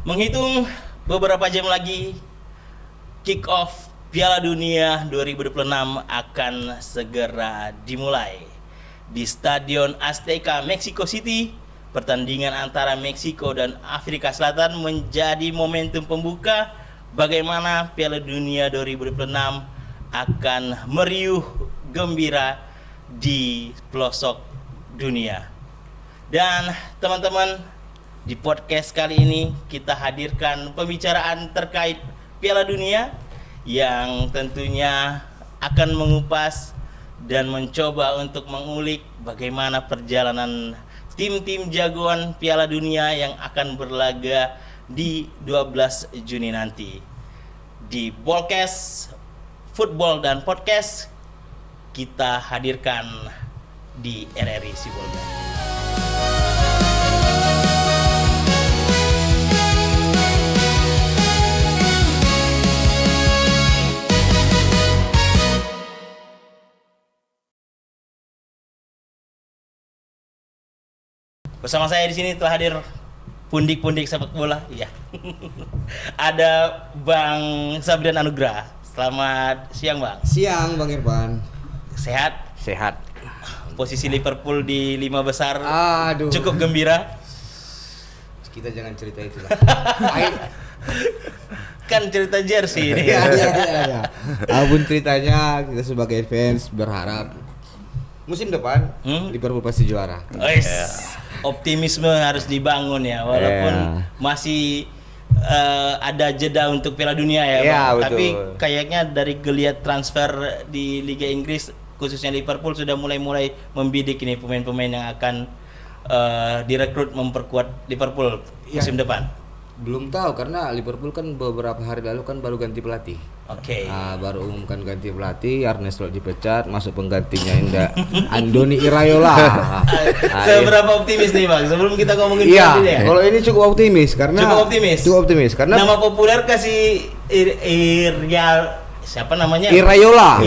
Menghitung beberapa jam lagi, kick off Piala Dunia 2026 akan segera dimulai. Di Stadion Azteca, Mexico City, pertandingan antara Meksiko dan Afrika Selatan menjadi momentum pembuka bagaimana Piala Dunia 2026 akan meriuh gembira di pelosok dunia. Dan teman-teman, di podcast kali ini kita hadirkan pembicaraan terkait Piala Dunia yang tentunya akan mengupas dan mencoba untuk mengulik bagaimana perjalanan tim-tim jagoan Piala Dunia yang akan berlaga di 12 Juni nanti. Di Bolkes Football dan Podcast kita hadirkan di RRI Sibolga. Bersama saya di sini telah hadir pundik-pundik sepak bola, iya. Ada Bang Sabrian Anugrah. Selamat siang, Bang. Siang, Bang Irfan. Sehat? Sehat. Posisi Liverpool di 5 besar. Aduh. Cukup gembira. Kita jangan cerita itu lah. Kan cerita jersey ini. Iya. Apapun ceritanya, kita sebagai fans berharap musim depan Liverpool pasti juara. Optimisme harus dibangun ya, walaupun masih ada jeda untuk Piala Dunia ya, Bang. Betul. Tapi kayaknya dari geliat transfer di Liga Inggris, khususnya Liverpool sudah mulai membidik ini pemain-pemain yang akan direkrut memperkuat Liverpool musim depan. Belum tahu karena Liverpool kan beberapa hari lalu kan baru ganti pelatih. Oke. Baru umumkan ganti pelatih, Arne Slot dipecat, masuk penggantinya Andoni Iraola. Seberapa optimis nih, Bang? Sebelum kita ngomongin pelatih ya. Kalau ini cukup optimis karena Cukup optimis karena nama populer kasih siapa namanya? Iraola.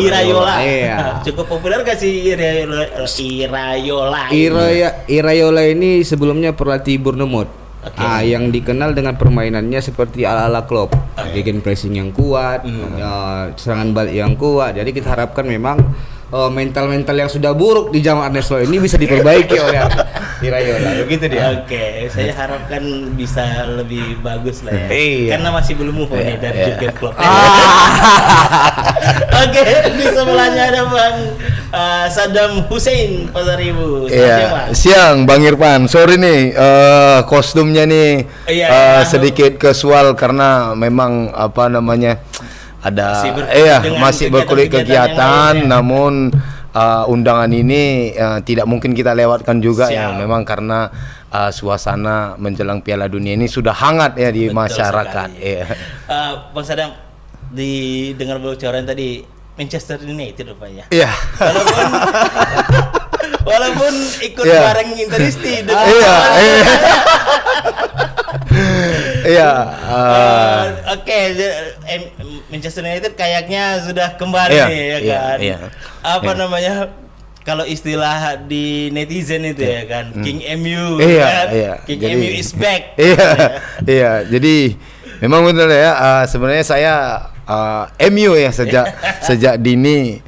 Iya. Cukup populer kasih Iraola. Iraola ini sebelumnya pelatih Bournemouth. Yang dikenal dengan permainannya seperti ala-ala Klopp, gegen pressing yang kuat, serangan balik yang kuat. Jadi kita harapkan memang mental-mental yang sudah buruk di zaman Arne Slot ini bisa diperbaiki oleh Iraola. Begitu dia. Oke, saya harapkan bisa lebih bagus lah ya. Karena masih belum move on dari Jurgen Klopp. Oke, di sebelahnya ada Bang Saddam Hussein Pasaribu. Iya, siang Bang Irfan. Sorry nih, kostumnya nih sedikit casual karena memang ada masih berkulit kegiatan, namun undangan ini tidak mungkin kita lewatkan juga. Ya, memang karena suasana menjelang Piala Dunia ini sudah hangat ya di masyarakat. Bang Saddam, dengar bocoran tadi Manchester United rupanya. Iya. Walaupun ikut bareng Interisti dengan Oke, Manchester United kayaknya sudah kembali nih ya kan. Namanya? Kalau istilah di netizen itu ya kan, King MU kan. King MU is back. Jadi memang betul ya, sebenarnya saya MU ya sejak dini.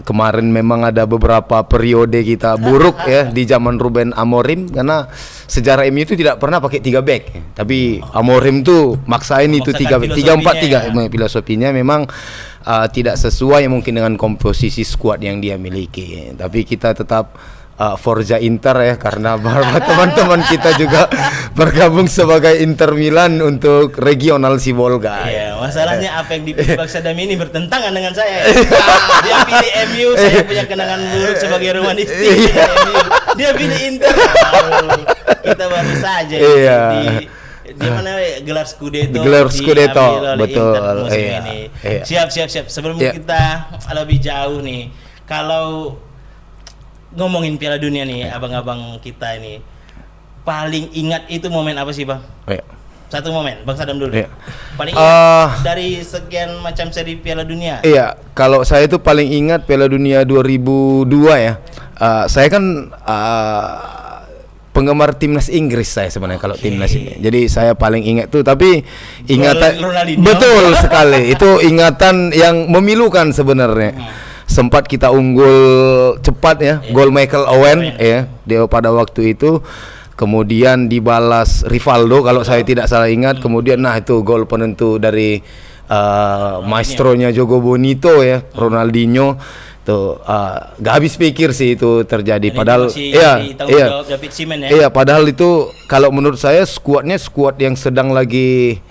Kemarin memang ada beberapa periode kita buruk ya di zaman Ruben Amorim karena sejarah MU itu tidak pernah pakai 3 back. Tapi Amorim tuh maksain itu 3-4-3. Filosofinya memang tidak sesuai mungkin dengan komposisi skuad yang dia miliki. Tapi kita tetap Forza Inter ya, karena beberapa teman-teman kita juga bergabung sebagai Inter Milan untuk regional Sibolga. Iya, masalahnya apa yang dipilih Bang Saddam ini bertentangan dengan saya. Dia pilih MU, saya punya kenangan buruk sebagai romanistik. Dia pilih Inter. Kita baru saja di mana gelar Scudetto betul. Ini. Siap. Sebelum kita lebih jauh nih, kalau ngomongin Piala Dunia nih, abang-abang kita ini paling ingat itu momen apa sih, Bang? Satu momen, Bang Saddam dulu. Paling ingat dari sekian macam seri Piala Dunia. Kalau saya itu paling ingat Piala Dunia 2002 ya. Saya kan penggemar timnas Inggris saya sebenarnya kalau timnas ini. Jadi saya paling ingat tuh, tapi ingatan Ronaldinho. betul sekali. Itu ingatan yang memilukan sebenarnya. Sempat kita unggul cepat ya, gol Michael Owen ya dia pada waktu itu. Kemudian dibalas Rivaldo kalau saya tidak salah ingat. Kemudian itu gol penentu dari maestronya Jogo Bonito ya, Ronaldinho. Tuh gak habis pikir sih itu terjadi. Dan Padahal itu masih iya ditanggung iya jawab David Seaman ya. iya padahal itu kalau menurut saya skuad yang sedang lagi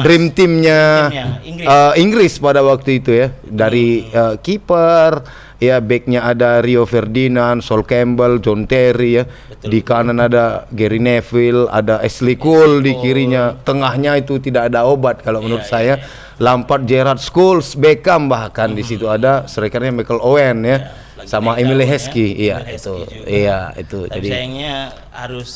dream teamnya Inggris. Inggris pada waktu itu ya, dari kiper ya, backnya ada Rio Ferdinand, Sol Campbell, John Terry ya. Di kanan ada Gary Neville, ada Ashley Cole di kirinya. Tengahnya itu tidak ada obat kalau menurut saya. Lampard, Gerrard, Scholes, Beckham, bahkan di situ ada strikernya Michael Owen ya. Sama Emile Heskey itu. Tapi Jadi sayangnya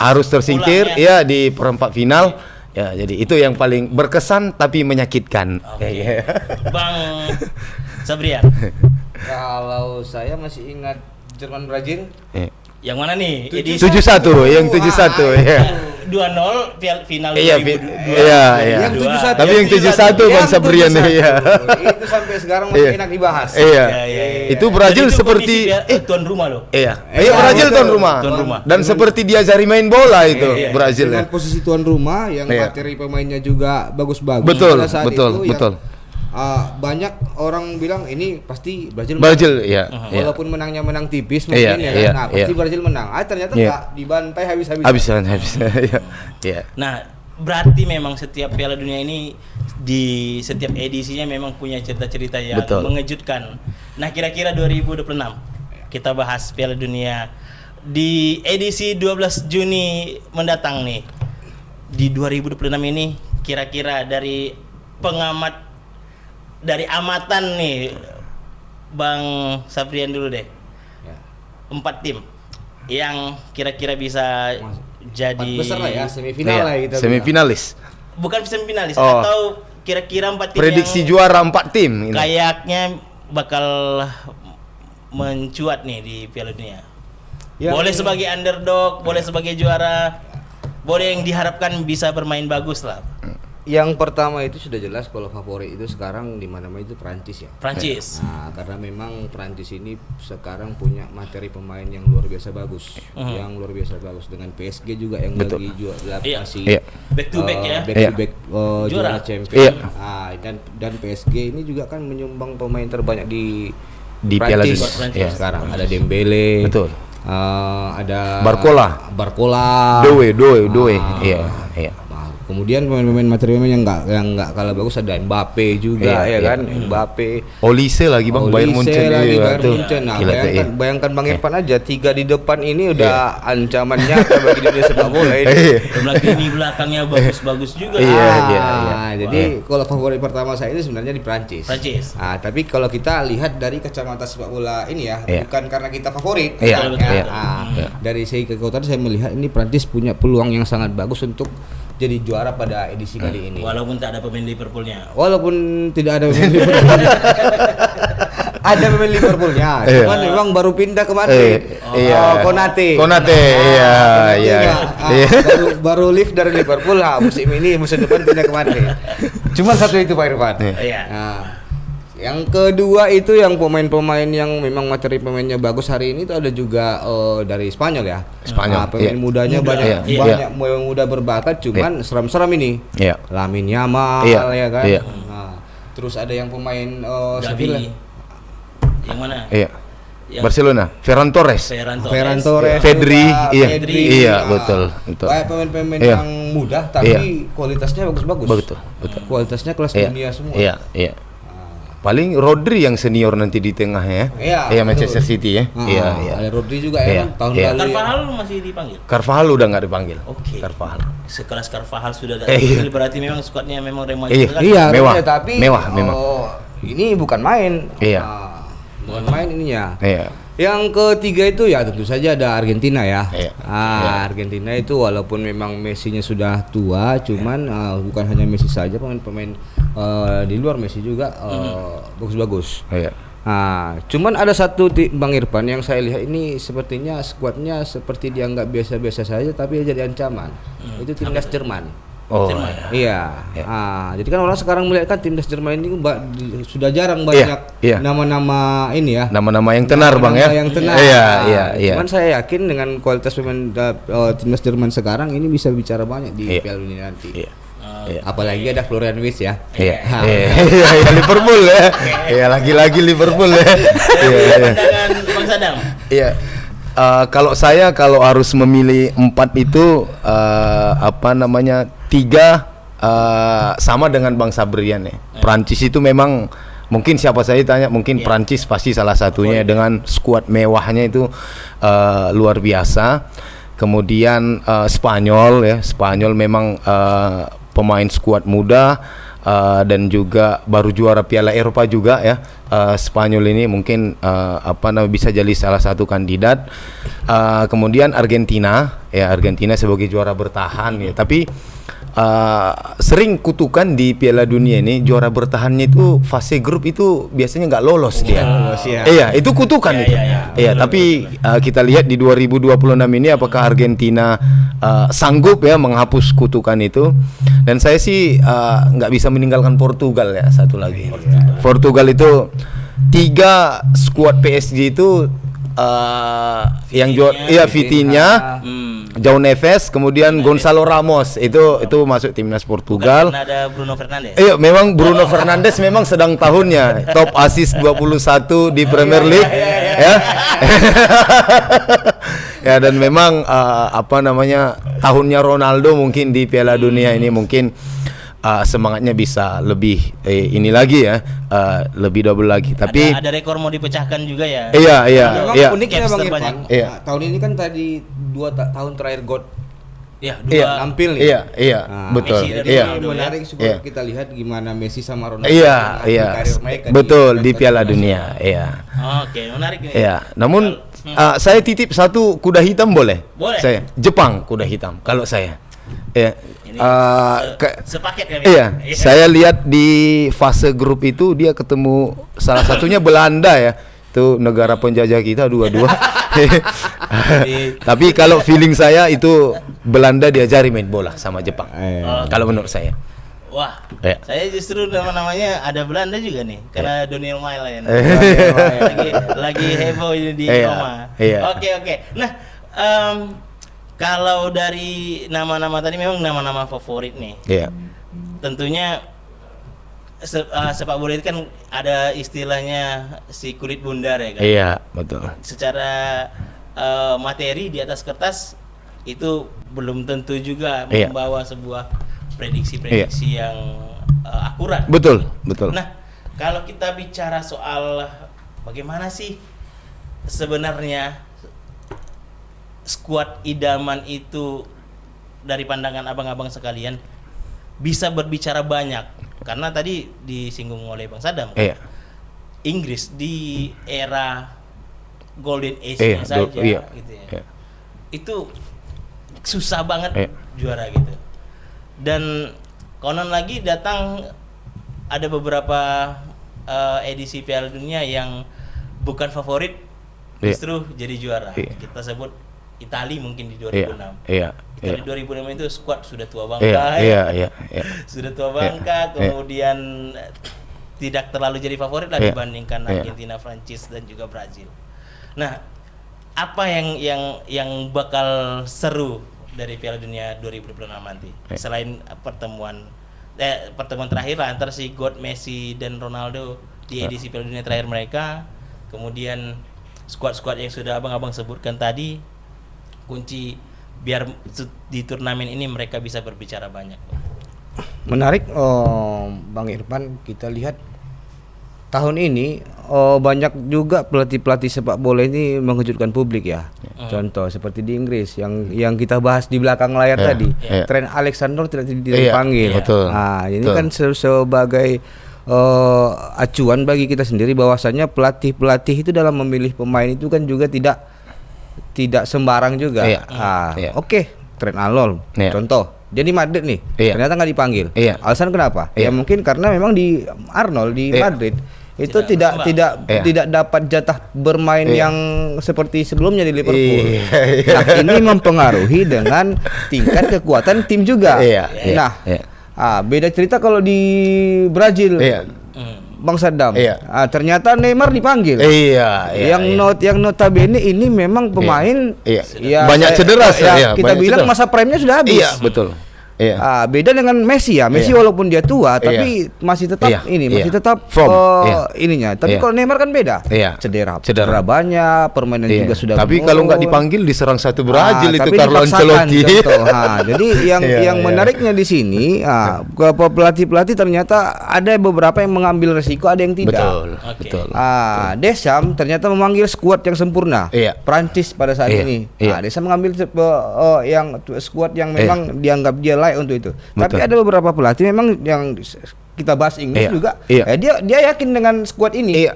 harus tersingkir pulang ya. di perempat final. Ya, jadi itu yang paling berkesan tapi menyakitkan. Oke. Bang Sabrian, Kalau saya masih ingat Jerman Brazil. yang mana nih? 71 yang 71 ya. 2-0 final Iya, 2002. iya. Yang 71. Tapi yang 71 Bang Sabrian iya. Itu sampai sekarang masih enak dibahas. Iya. Iya. Itu Brazil Dan itu seperti kondisi tuan rumah loh. iya. Iya, Brazil betul. tuan rumah. Tuan rumah. Dan seperti diajari main bola itu Iya. Brazil ya. Dengan posisi tuan rumah yang Iya. materi pemainnya juga bagus-bagus. Betul, Pada saat betul, itu betul. Banyak orang bilang ini pasti Brazil Brazil ya. Iya. Walaupun menangnya menang tipis Iya, mungkin ya iya, kan. Nah, pasti iya. Brazil menang. Ternyata Iya. enggak, dibantai habis-habisan. Habis. Iya. Iya. Nah, berarti memang setiap Piala Dunia ini di setiap edisinya memang punya cerita-cerita yang Betul. mengejutkan. Nah, kira-kira 2026 kita bahas Piala Dunia di edisi 12 Juni mendatang nih. Di 2026 ini kira-kira dari amatan nih Bang Sabrian dulu deh. Ya. 4 tim yang kira-kira bisa jadi Empat besar lah ya, semifinal Iya, lah kita. semifinalis. bukan semifinalis Oh. atau kira-kira 4 tim Prediksi yang juara 4 tim ini. kayaknya bakal mencuat nih di Piala Dunia. Yang- Boleh sebagai underdog, boleh sebagai juara, boleh yang diharapkan bisa bermain bagus lah. Yang pertama itu sudah jelas kalau favorit itu sekarang di mana-mana itu Prancis ya. Prancis. Nah, karena memang Prancis ini sekarang punya materi pemain yang luar biasa bagus, yang luar biasa bagus dengan PSG juga yang Betul. lagi juara Iya. masih Iya. Back to back ya. back Iya. to back Juara. juara champion. Iya. Dan PSG ini juga kan menyumbang pemain terbanyak di Piala Prancis. Dunia. Iya. Sekarang ada Dembele. Betul. Ada Barcola. Doe. Iya. Nah, kemudian pemain-pemain materi pemain yang nggak kalah bagus ada Mbappe juga Iya, ya iya. kan. Mbappe. Olise lagi Bang, Bayern Munchen lagi iya, Bayern tuh. Munchen. Nah, Gila tuh, iya. bayangkan Bang Irfan aja 3 di depan ini udah ancaman nyata bagi dunia sepak bola ini. Iya. Lagi di belakangnya bagus-bagus juga. Iya. Jadi kalau favorit pertama saya itu sebenarnya di Prancis. Prancis. Tapi kalau kita lihat dari kacamata sepak bola ini ya, Iya. bukan karena kita favorit. Iya, ya. betul. Iya. Dari segi kekuatan saya melihat ini Prancis punya peluang yang sangat bagus untuk jadi juara pada edisi kali ini. Walaupun tak ada pemain Liverpoolnya. Walaupun tidak ada pemain Liverpool. Ada pemain Liverpoolnya, Iya. cuman memang baru pindah ke Madrid. Iya. Konate. Iya. Baru lift dari Liverpool musim depan pindah ke Madrid. Cuma satu itu Pak Irfan. Iya. Nah, yang kedua itu yang pemain-pemain yang memang materi pemainnya bagus hari ini itu ada juga dari Spanyol ya. Spanyol, Pemain iya. mudanya Muda, banyak iya. pemain muda berbakat, cuman seram-seram ini. Iya. Lamine Yamal Iya, ya kan. iya. Nah, terus ada yang pemain Gavi. Yang mana? Iya. Yang Barcelona, Ferran Torres. Ferran Torres. Pedri, juga, iya. Pedri. Iya, Nah, betul. Banyak pemain-pemain Iya. yang muda tapi kualitasnya bagus-bagus. Betul. Kualitasnya kelas Iya. dunia semua. Iya. Paling Rodri yang senior nanti di tengah ya. Iya, Manchester betul. City ya. Iya. Ada Rodri juga Iya, ya kan tahun iya. lalu. Carvajal masih dipanggil. Carvajal udah nggak dipanggil. Oke. Carvajal. Sekelas Carvajal sudah ada. Iya. Berarti memang skuadnya memang remaja. Iya. kan? Iya, Mewah. betul, tapi Mewah, memang. ini bukan main. Iya. Bukan main ininya. Iya. Yang ketiga itu ya tentu saja ada Argentina ya. Iya. Argentina itu walaupun memang Messi-nya sudah tua, cuman bukan hanya Messi saja, pemain-pemain di luar Messi juga bagus-bagus. Iya. Cuman ada satu Bang Irfan yang saya lihat ini sepertinya skuadnya seperti dianggap biasa-biasa saja tapi jadi ancaman. Itu timnas Jerman. Oh Jerman. Iya. Jadi kan orang sekarang melihat kan timnas Jerman ini sudah jarang banyak nama-nama ini ya. Nama-nama yang tenar Bang ya. Yang tenar. Iya. Cuman saya yakin dengan kualitas pemain timnas Jerman sekarang ini bisa bicara banyak di Piala Dunia nanti. Apalagi ada Florian Wirtz ya. Iya, Liverpool ya. Iya, lagi-lagi Liverpool ya. Pandangan Bang Sadam. Iya. Kalau saya harus memilih 4 itu 3 sama dengan Bang Sabrian ya. Prancis itu memang mungkin siapa saya tanya mungkin Prancis pasti salah satunya dengan skuad mewahnya itu luar biasa. Kemudian Spanyol ya. Spanyol memang pemain skuad muda dan juga baru juara Piala Eropa juga ya. Spanyol ini mungkin bisa jadi salah satu kandidat. Kemudian Argentina sebagai juara bertahan ya. Tapi sering kutukan di Piala Dunia ini juara bertahannya itu fase grup itu biasanya nggak lolos dia. Iya, itu kutukan itu. Iya, tapi kita lihat di 2026 ini apakah Argentina sanggup ya menghapus kutukan itu. Dan saya sih nggak bisa meninggalkan Portugal ya, satu lagi. Portugal itu 3 skuad PSG itu yang juara Vitinha, João Neves, kemudian Gonçalo Ramos itu masuk timnas Portugal. Bukan ada Bruno Fernandes. Iya, memang Bruno Fernandes memang sedang tahunnya, top assist 21 di Premier League ya. Ya, dan memang tahunnya Ronaldo mungkin di Piala Dunia ini mungkin semangatnya bisa lebih ini lagi ya, lebih double lagi. Tapi ada rekor mau dipecahkan juga ya. Memang Iya. uniknya Bang Irfan. Iya. Tahun ini kan tadi 2 tahun terakhir God Nampil nih. Iya, betul. Messi dan Iya. Ronaldo. Menarik supaya kita lihat gimana Messi sama Ronaldo. Iya. karir mereka Betul di Piala Dunia. Iya. Oke, menarik nih. Iya. Namun saya titip satu kuda hitam boleh? Boleh. Saya Jepang kuda hitam kalau saya. Iya. Ini sepaket kami. Iya, saya lihat di fase grup itu dia ketemu salah satunya Belanda ya. Itu negara penjajah kita dua-dua. Tapi kalau feeling saya itu Belanda diajari main bola sama Jepang. Kalau menurut saya. Wah, Ya. saya justru namanya ada Belanda juga nih, karena Daniel Mailen lagi heboh ini di Iya, Roma. iya. Oke. Nah, kalau dari nama-nama tadi memang nama-nama favorit nih. Iya. Tentunya sepak bola itu kan ada istilahnya si kulit bundar ya kan. Iya, betul. Secara materi di atas kertas itu belum tentu juga Iya. membawa sebuah prediksi-prediksi yang akurat. Betul. Nah, kalau kita bicara soal bagaimana sih sebenarnya skuad idaman itu dari pandangan abang-abang sekalian bisa berbicara banyak, karena tadi disinggung oleh Bang Sadam. Iya. Inggris di era Golden Age-nya saja gitu ya. Iya. Itu susah banget juara gitu. Dan konon lagi datang ada beberapa edisi Piala Dunia yang bukan favorit justru jadi juara. Kita sebut Italia mungkin di 2006. Italia 2006 itu skuad sudah tua bangka. Iya. Sudah tua bangka, kemudian tidak terlalu jadi favorit lah dibandingkan Argentina, Prancis dan juga Brazil. Nah, apa yang bakal seru dari Piala Dunia 2026 nanti? Selain pertemuan terakhir lah antara si God, Messi dan Ronaldo di edisi Piala Dunia terakhir mereka, kemudian skuad-skuad yang sudah abang-abang sebutkan tadi, kunci biar di turnamen ini mereka bisa berbicara banyak. Menarik, Bang Irfan, kita lihat tahun ini banyak juga pelatih-pelatih sepak bola ini mengejutkan publik ya. Contoh seperti di Inggris yang kita bahas di belakang layar tadi, Trent Alexander tidak dipanggil. Betul. Nah, ini kan sebagai acuan bagi kita sendiri bahwasanya pelatih-pelatih itu dalam memilih pemain itu kan juga tidak sembarang juga. Oke, Trent Arnold contoh, dia di Madrid nih, ternyata nggak dipanggil. Alasan kenapa? Ya mungkin karena memang di Arnold di Madrid itu Tidak tidak dapat jatah bermain yang seperti sebelumnya di Liverpool. Iya. Nah, ini mempengaruhi dengan tingkat kekuatan tim juga. Nah, beda cerita kalau di Brazil. Bang Saddam. Ternyata Neymar dipanggil. Yang notabene ini memang pemain banyak cedera kita bilang masa prime-nya sudah habis. Iya, betul. Beda dengan Messi ya. Messi walaupun dia tua tapi masih tetap masih tetap ininya. Tapi kalau Neymar kan beda. Cedera banyak, permainan juga sudah. Tapi kalau nggak dipanggil diserang satu Brazil itu Carlo Ancelotti. Jadi yang menariknya di sini pelatih-pelatih ternyata ada beberapa yang mengambil resiko, ada yang tidak. Betul. Deschamps ternyata memanggil skuad yang sempurna. Prancis pada saat ini. Deschamps mengambil yang skuad yang memang dianggap dia layak untuk itu. Tapi ada beberapa pelatih memang yang kita bahas Inggris juga. Dia yakin dengan skuad ini.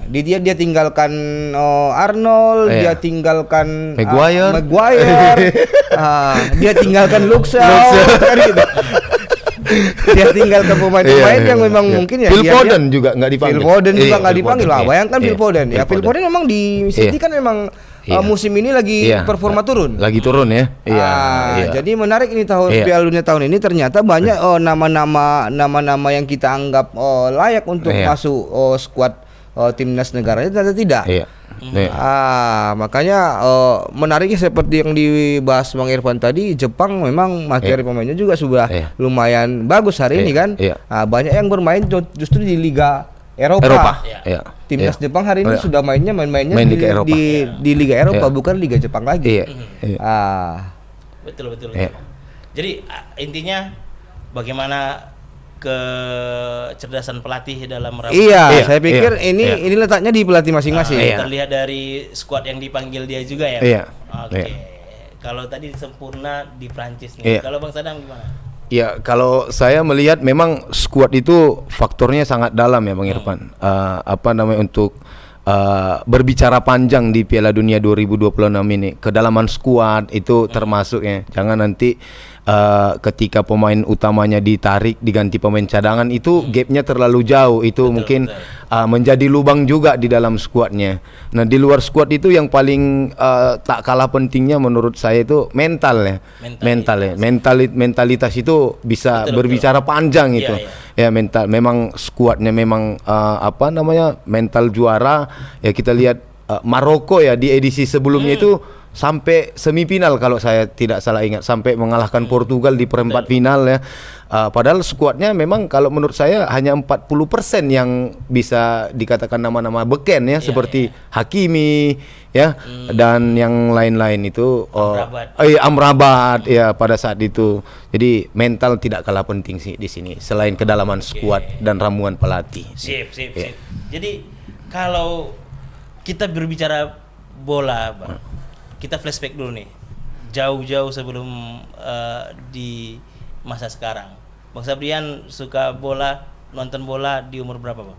Dia tinggalkan Arnold, dia tinggalkan Maguire, dia tinggalkan Luxau, kan gitu. Dia tinggalkan pemain-pemain yang memang mungkin ya. Phil Foden juga nggak dipanggil. Phil Foden juga nggak dipanggil lah. Bayangkan Phil Foden. Phil Foden memang di City kan memang musim ini lagi performa turun. Lagi turun ya. Jadi menarik ini Piala Dunia tahun ini ternyata banyak nama-nama yang kita anggap layak untuk masuk skuad timnas negaranya ternyata tidak. Makanya menariknya seperti yang dibahas Bang Irfan tadi, Jepang memang materi pemainnya juga sudah lumayan bagus hari ini kan. Banyak yang bermain justru di Liga Eropa. Timnas Jepang hari ini sudah mainnya di Liga Eropa, bukan Liga Jepang lagi. Betul. Jadi intinya bagaimana kecerdasan pelatih dalam merawat. Saya pikir ini letaknya di pelatih masing-masing. Terlihat dari skuad yang dipanggil dia juga ya. Kalau tadi sempurna di Prancis nih. Kalau Bang Sadam gimana? Ya, kalau saya melihat memang skuad itu faktornya sangat dalam ya Bang Irfan. Untuk berbicara panjang di Piala Dunia 2026 ini, kedalaman skuad itu termasuk ya. Jangan nanti ketika pemain utamanya ditarik diganti pemain cadangan itu gapnya terlalu jauh, itu mungkin menjadi lubang juga di dalam skuadnya. Nah, di luar skuad itu yang paling tak kalah pentingnya menurut saya itu mental ya. Mentalitas itu bisa berbicara panjang itu. Ya, mental memang skuadnya memang mental juara ya. Kita lihat Maroko ya di edisi sebelumnya itu sampai semifinal kalau saya tidak salah ingat, sampai mengalahkan Portugal di perempat final ya. Padahal skuadnya memang kalau menurut saya hanya 40% yang bisa dikatakan nama-nama beken ya, seperti Hakimi ya, dan yang lain-lain itu Amrabat ya pada saat itu. Jadi mental tidak kalah penting sih di sini selain kedalaman skuad dan ramuan pelatih. Sip. Jadi kalau kita berbicara bola, Bang, kita flashback dulu nih, jauh-jauh sebelum di masa sekarang. Bang Sabrian suka bola, nonton bola di umur berapa, Bang?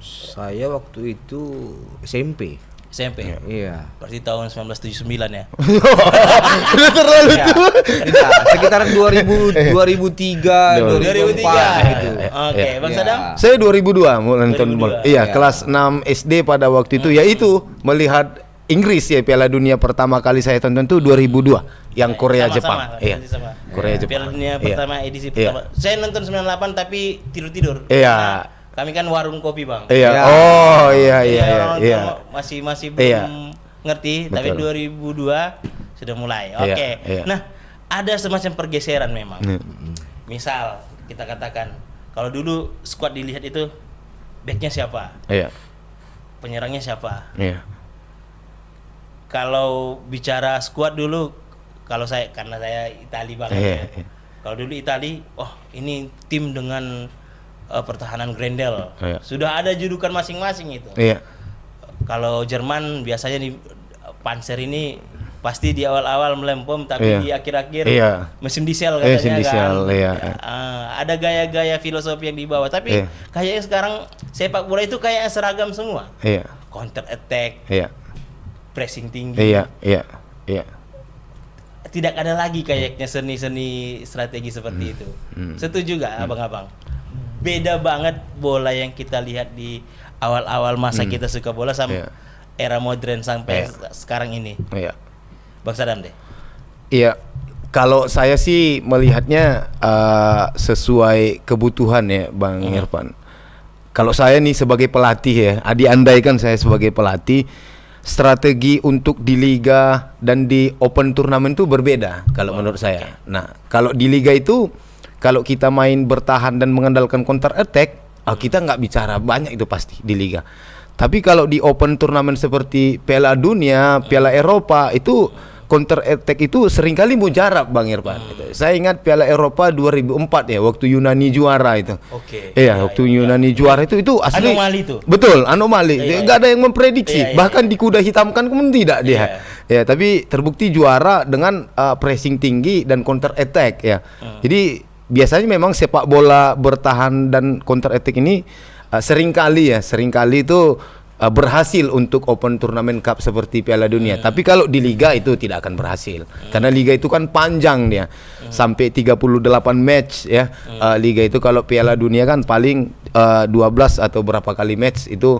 Saya waktu itu SMP. Iya. Berarti tahun 1979 ya. Udah terlalu tua. Sekitaran 2003, 2004 gitu. Oke, Bang Sadam? Saya 2002 mulai nonton bola. Iya, kelas 6 SD pada waktu itu, yaitu melihat Inggris ya, Piala Dunia pertama kali saya tonton tuh 2002 yang Korea Jepang. Korea Jepang. Piala Dunia pertama edisi pertama. Saya nonton 98 tapi tidur-tidur. Kami kan warung kopi, Bang. Masih belum ngerti. Tapi 2002 sudah mulai. Nah, ada semacam pergeseran memang. Misal kita katakan kalau dulu skuad dilihat itu backnya siapa, penyerangnya siapa. Kalau bicara skuad dulu, kalau karena saya Itali banget Kalau dulu Itali, ini tim dengan pertahanan Grendel. Sudah ada julukan masing-masing itu. Kalau Jerman biasanya di Panzer ini pasti di awal-awal melempem, tapi di akhir-akhir mesin diesel katanya ada gaya-gaya filosofi yang dibawa. Tapi kayaknya sekarang sepak bola itu kayak seragam semua. Counter attack, pressing tinggi. Tidak ada lagi kayaknya seni-seni strategi seperti itu. Setuju gak abang-abang? beda banget bola yang kita lihat di awal-awal masa kita suka bola sama era modern sampai sekarang ini. Iya. Bang Sadam deh. Iya. Kalau saya sih melihatnya sesuai kebutuhan ya, Bang Irfan. Kalau saya nih sebagai pelatih ya, andaikan saya sebagai pelatih, strategi untuk di liga dan di open turnamen itu berbeda kalau menurut saya. Nah, kalau di liga itu kalau kita main bertahan dan mengandalkan counter attack, kita nggak bicara banyak itu pasti di liga. Tapi kalau di open turnamen seperti Piala Dunia, Piala Eropa itu counter attack itu seringkali mujarab, Bang Irfan. Saya ingat Piala Eropa 2004 ya, waktu Yunani juara itu. Iya, waktu Yunani juara itu asli anomali itu. Betul, anomali. Enggak ada yang memprediksi. Bahkan di kuda hitamkan pun tidak dia. Ya, tapi terbukti juara dengan pressing tinggi dan counter attack ya. Jadi biasanya memang sepak bola bertahan dan counter attack ini seringkali itu berhasil untuk open turnamen cup seperti Piala Dunia. Tapi kalau di liga itu tidak akan berhasil. Karena liga itu kan panjang dia. Sampai 38 match ya. Liga itu kalau Piala Dunia kan paling 12 atau berapa kali match itu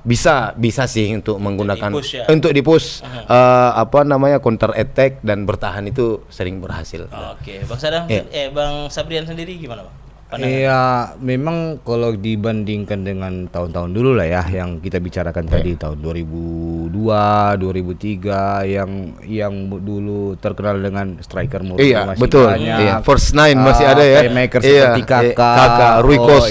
bisa sih untuk menggunakan untuk di-push counter attack dan bertahan itu sering berhasil. Oke, Bang Sadam, Bang Sabrian sendiri gimana, Bang? Iya, memang kalau dibandingkan dengan tahun-tahun dulu lah ya, yang kita bicarakan tadi tahun 2002, 2003 yang dulu terkenal dengan striker Murni masih betul. banyak. Iya, First Nine masih ada ya. Playmaker seperti Kakak, Rui Costa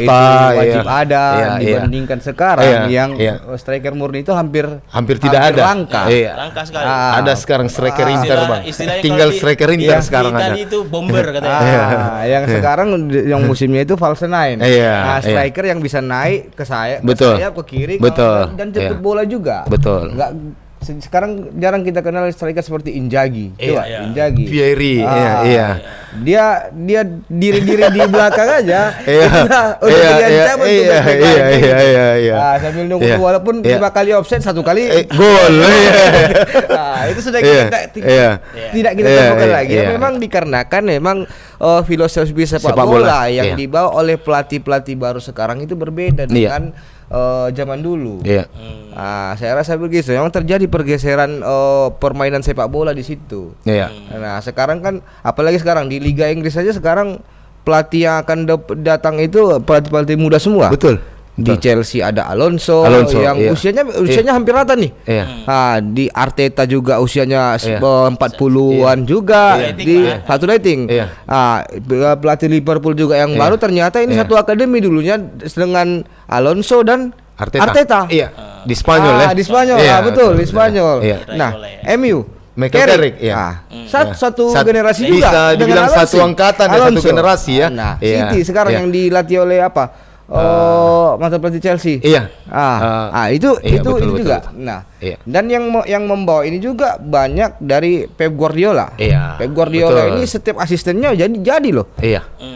itu wajib ada dibandingkan sekarang yang striker murni itu hampir tidak ada. Langka. Langka sekali. Ada sekarang striker Inter, Bang. Tinggal striker Inter sekarang ada. Tadi itu bomber katanya. Yang sekarang yang musim itu false nine. Striker yang bisa naik ke sayap, ke kiri, dan jemput bola juga. Betul. Sekarang jarang kita kenal striker seperti Inzaghi. Inzaghi. Vieri. Dia diri-diri di belakang aja. Sambil nunggu walaupun 5 kali offset, 1 kali gol. Itu sudah tidak kita temukan lagi. Memang dikarenakan filosofi sepak bola yang dibawa oleh pelatih-pelatih baru sekarang itu berbeda dengan zaman dulu. Saya rasa begitu. Yang terjadi pergeseran permainan sepak bola di situ. Nah, sekarang kan apalagi sekarang di Liga Inggris saja sekarang pelatih yang akan datang itu pelatih-pelatih muda semua. Betul. Di Chelsea ada Alonso yang usianya hampir rata nih. Di Arteta juga usianya 40-an juga di satu rating. Pelatih Liverpool juga yang baru ternyata ini satu akademi dulunya dengan Alonso dan Arteta. Di Spanyol Di Spanyol. Betul, di Spanyol. Nah, MU Carrick, satu generasi juga. Bisa dibilang satu angkatan satu generasi ya. Nah, City sekarang yang dilatih oleh mantan pelatih Chelsea. Itu betul, juga. Betul. Nah, dan yang membawa ini juga banyak dari Pep Guardiola. Pep Guardiola ini setiap asistennya jadi loh.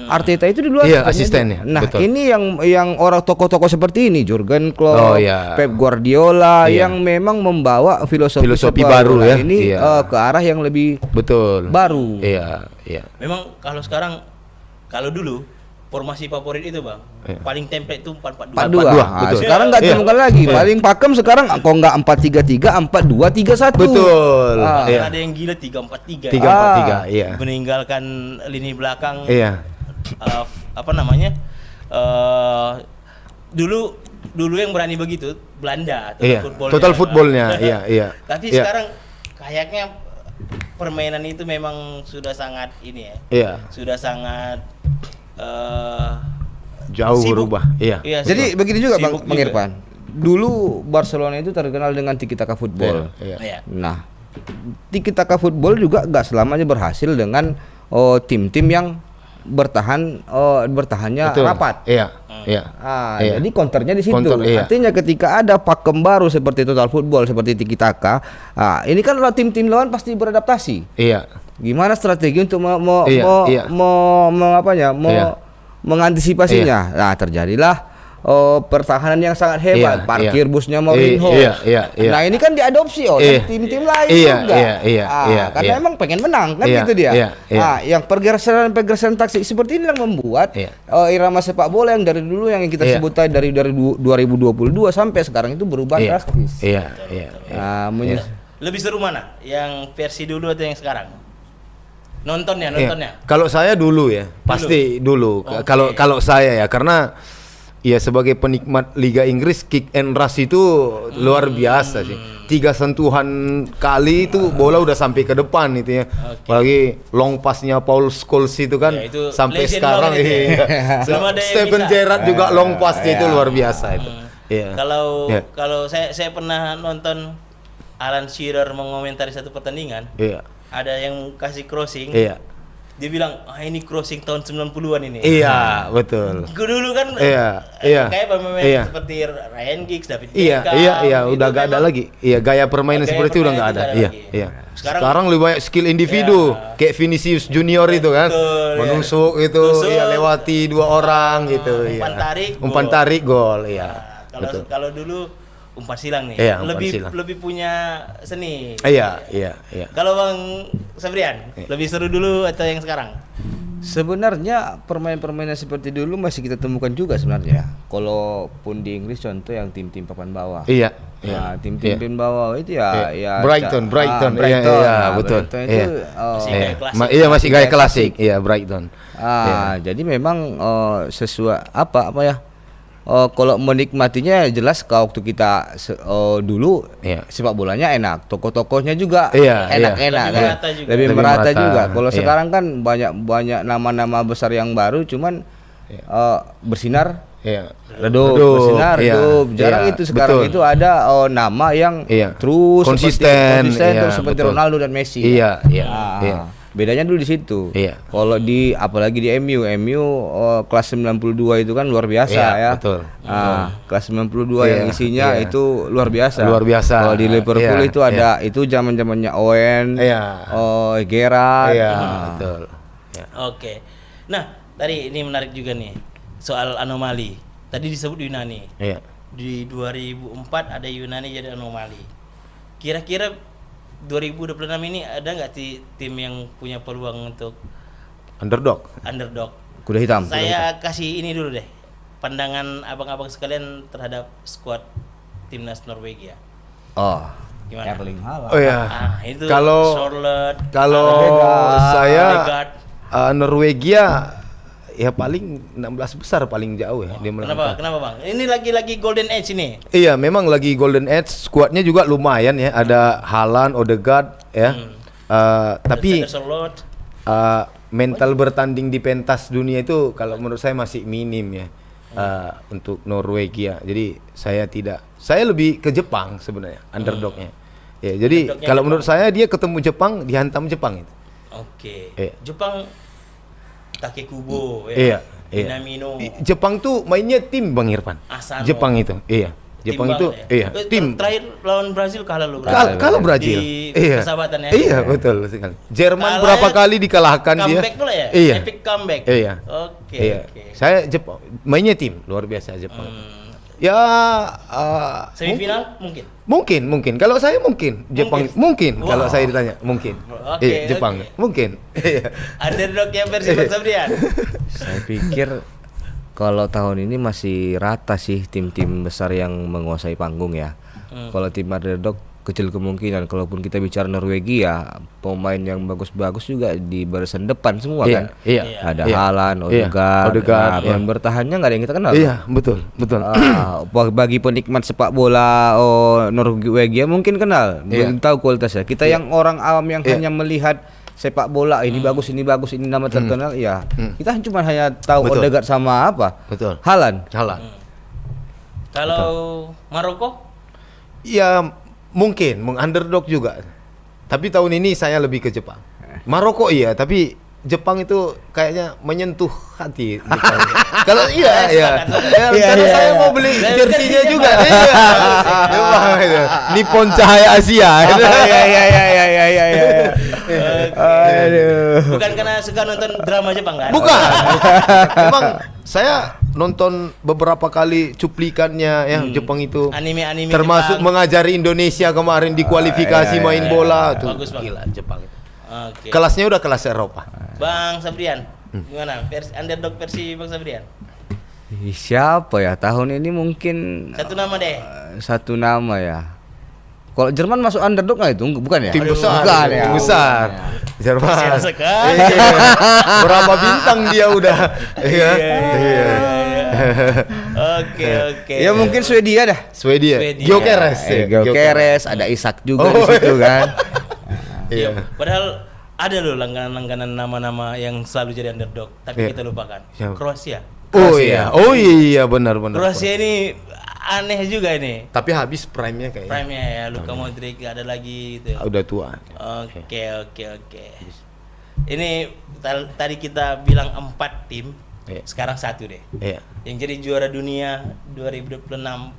Arteta itu dulu asistennya. Nah, ini yang orang tokoh-tokoh seperti ini, Jurgen Klopp, Pep Guardiola yang memang membawa filosofi baru ya. Ini ke arah yang lebih baru. Memang kalau dulu formasi favorit itu, Bang, paling template itu 4-4-2. Sekarang nggak temukan lagi. Paling pakem sekarang kok nggak 4-3-3, 4-2-3-1. Betul. Ada yang gila 3-4-3. 3-4-3, meninggalkan lini belakang. Dulu yang berani begitu Belanda. Total footballnya. Tapi sekarang kayaknya permainan itu memang sudah sangat sudah sangat jauh sibuk. berubah. Jadi begini juga Bang Irfan. Dulu Barcelona itu terkenal dengan tiki taka football. Nah, tiki taka football juga nggak selamanya berhasil dengan tim-tim yang bertahannya rapat. Jadi counternya di situ. Artinya ketika ada pakem baru seperti total football, seperti tiki taka, ini kan tim-tim lawan pasti beradaptasi. Gimana strategi untuk mengantisipasinya? Nah, terjadilah pertahanan yang sangat hebat, Iya, parkir iya. busnya Mourinho. Iya. Nah, ini kan diadopsi oleh Iya. tim-tim lain Iya, juga. iya, Karena iya. emang pengen menang kan Iya, gitu dia. iya, iya. Nah, yang pergeseran taktik seperti ini yang membuat Iya. irama sepak bola yang dari dulu yang kita Iya. sebut tadi dari 2022 sampai sekarang itu berubah Iya. drastis. Iya. Nah, Lebih seru mana? Yang versi dulu atau yang sekarang? Nontonnya. Kalau saya dulu ya, pasti dulu. Oke. Kalau saya ya, karena ya sebagai penikmat Liga Inggris, kick and rush itu luar biasa sih. 3 sentuhan kali itu bola udah sampai ke depan itu ya. Oke. Apalagi long passnya Paul Scholes itu kan Ya, itu sampai legend sekarang banget itu ya. iya. Belum ada yang Stephen bisa. Gerrard juga long passnya itu Iya. luar biasa itu. Iya. Kalau Iya. kalau saya pernah nonton Alan Shearer mengomentari satu pertandingan, Iya. ada yang kasih crossing. Iya. Dia bilang, ini crossing tahun 90-an ini. Iya, betul. Gue dulu kan Iya. kayak pemain Iya. seperti Ryan Giggs, David Iya, Beckham, udah itu gak ada memang lagi. Iya, gaya permainan Gaya seperti itu udah permainan gak ada. itu Iya, nggak ada lagi. iya. Sekarang- Sekarang lebih banyak skill individu, Iya. kayak Vinicius Junior itu kan, Betul, iya. menusuk itu, Tusuk. iya lewati 2 orang gitu. umpan iya. tarik, umpan gol. tarik gol, iya. Nah, Betul. kalau dulu umpan silang nih, Iya, umpan lebih silang. lebih punya seni. Iya. Kalau Bang Sabrian, lebih seru dulu atau yang sekarang? sebenarnya permainan-permainan seperti dulu masih kita temukan juga sebenarnya. Kalaupun di Inggris contoh yang tim-tim papan bawah. Iya. Nah, tim-tim bawah itu ya Iya. Brighton, Brighton, iya, nah, betul. Brighton itu Masih Iya. gaya klasik. Iya, masih gaya klasik. Iya, Brighton. jadi memang sesuai apa ya? Kalau menikmatinya jelas kalau waktu kita dulu Iya. sepak bolanya enak, tokoh-tokohnya juga Iya, enak-enak Lebih kan? merata juga. Lebih Lebih merata merata, juga. Kalau iya. sekarang kan banyak nama-nama besar yang baru, cuman bersinar Iya. redup, Redup, bersinar iya, redup. Jarang iya, itu sekarang betul. itu ada nama yang Iya. terus Konsisten, iya, terus seperti betul. Ronaldo dan Messi. Iya, iya, Ah, iya. Bedanya dulu di situ. Iya. Kalau di apalagi di MU kelas 92 itu kan luar biasa Iya, ya. betul. Kelas 92 yang Iya, isinya iya. itu luar biasa. Luar biasa. Kalau di Liverpool Iya, itu ada itu zaman-zamannya Owen, Iya. Gerrard. Iya, Ah. betul. Iya. Oke. Nah, tadi ini menarik juga nih soal anomali. Tadi disebut Yunani. Iya. Di 2004 ada Yunani jadi anomali. Kira-kira 2026 ini ada nggak tim yang punya peluang untuk Underdog. underdog? Kuda hitam. Saya kasih ini dulu deh. Pandangan abang-abang sekalian terhadap skuad timnas Norwegia. Oh. Gimana? Erling Haaland. Oh ya. Itu Kalau Charlotte, kalau Odegaard. saya Odegaard. Norwegia ya paling 16 besar paling jauh ya dia melangkah. Kenapa Bang? Ini lagi Golden Age ini. Iya, memang lagi golden age, skuadnya juga lumayan ya. Ada Haaland, Odegaard ya. Tapi Ada Charlotte. mental bertanding di pentas dunia itu kalau menurut saya masih minim ya. Untuk Norwegia. Jadi saya lebih ke Jepang sebenarnya underdognya. Ya, jadi Underdognya kalau Jepang. menurut saya dia ketemu Jepang dihantam Jepang itu. Oke. Iya. Jepang Takekubo Iya, ya. iya. Minamino. Jepang tuh mainnya tim Bang Irfan. Asano. Jepang itu, iya. Jepang Timbang itu, ya. iya, tim. Terakhir lawan Brazil kalah lo. Kalau Brazil, Di iya, persahabatan ya. iya betul sekali. Jerman Kalah berapa kali dikalahkan dia? Comeback pula ya? Iya, Epic comeback. iya, Oke. iya. Oke. Saya Jepang mainnya tim luar biasa Jepang. Ya, Semifinal mungkin. mungkin. Kalau saya mungkin Jepang mungkin. Wow. Kalau saya ditanya mungkin. Oke, Iya, Jepang oke. mungkin. Iya. Underdog yang versi Bang Sabrian. Saya pikir kalau tahun ini masih rata sih tim-tim besar yang menguasai panggung ya. Kalau tim underdog kecil kemungkinan. Kalaupun kita bicara Norwegia, pemain yang bagus-bagus juga di barisan depan semua Iya, kan. iya. Ada Iya. Haaland, Iya, Odegaard. Odegaard, Nah, iya. pemain bertahannya nggak ada yang kita kenal. Iya, betul. Bagi penikmat sepak bola Norwegia mungkin kenal, Iya. belum tahu kualitasnya. Kita yang orang awam yang hanya melihat sepak bola ini bagus, ini nama terkenal, ya kita cuma hanya tahu Betul. Odegaard sama apa? Betul. Haaland. Haaland. Kalau Maroko? Ya mungkin underdog juga. Tapi tahun ini saya lebih ke Jepang. Maroko iya, tapi Jepang itu kayaknya menyentuh hati Jepang. Kalau iya. Karena saya mau beli jersinya juga. Iya. Jepang itu. Nippon Cahaya Asia. Iya. Aduh. Bukan karena suka nonton drama Jepang kan? Bukan. Emang saya nonton beberapa kali cuplikannya ya Jepang itu. Anime-anime Termasuk Jepang. mengajari Indonesia kemarin di kualifikasi main bola tuh. Bagus, Bang. Gila Jepang itu. Oke. Kelasnya udah kelas Eropa. Bang Sabrian, gimana? Underdog versi Bang Sabrian. Siapa ya tahun ini mungkin Satu nama deh. satu nama ya. Kalau Jerman masuk underdog nggak itu? Bukan ya? Tim besar. Bukan ya. Tim besar. Jerman. Kasihan sekali. Iya. Berapa bintang dia udah. Iya. Iya. Oke. Ya mungkin Swedia dah. Swedia. Swedia. Gyökeres. ya? Gyökeres, ada Isak juga Oh, di situ kan. Iya. Padahal ada loh langganan-langganan nama-nama yang selalu jadi underdog, tapi Iya. kita lupakan. Siapa? Kroasia. Oh iya. Oh iya benar. Kroasia ini aneh juga ini. Tapi habis prime-nya kayaknya. Prime-nya ya, Luka Modric gak ada lagi gitu. Udah tua. Oke. Ini tadi kita bilang 4 tim, Iya. sekarang 1 deh. Iya. Yang jadi juara dunia 2026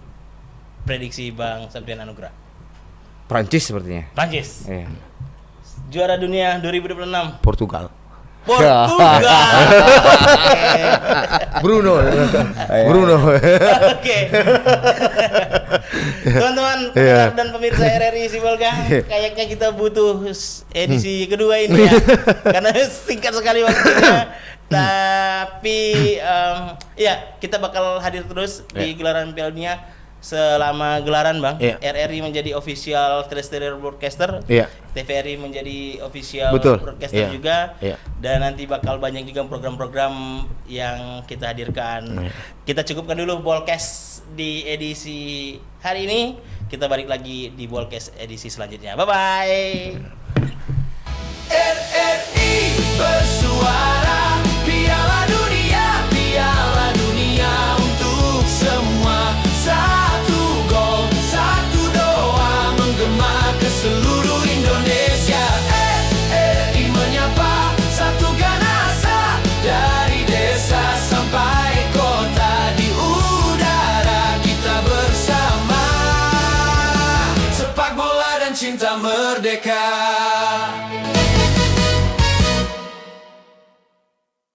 prediksi Bang Sabrian Anugrah. Prancis sepertinya. Prancis. Iya. Juara dunia 2026 Portugal. Portugal. Bruno. Bruno. Oke. Teman-teman Iya. pendengar dan pemirsa RRI Sibolga, kayaknya kita butuh edisi kedua ini ya. Karena singkat sekali waktunya. Tapi ya kita bakal hadir terus di gelaran Piala Dunia selama gelaran Bang. Iya. RRI menjadi official terrestrial broadcaster. Iya. TVRI menjadi official Betul. broadcaster Iya. juga. Iya. Dan nanti bakal banyak juga program-program yang kita hadirkan. Iya. Kita cukupkan dulu Bolcast di edisi hari ini. Kita balik lagi di Bolcast edisi selanjutnya. Bye bye. RRI bersuara Piala Dunia untuk semua. Satu gol, satu doa menggema ke seluruh Indonesia. RRI menyapa satukan asa dari desa sampai kota, di udara kita bersama. Sepak bola dan cinta merdeka.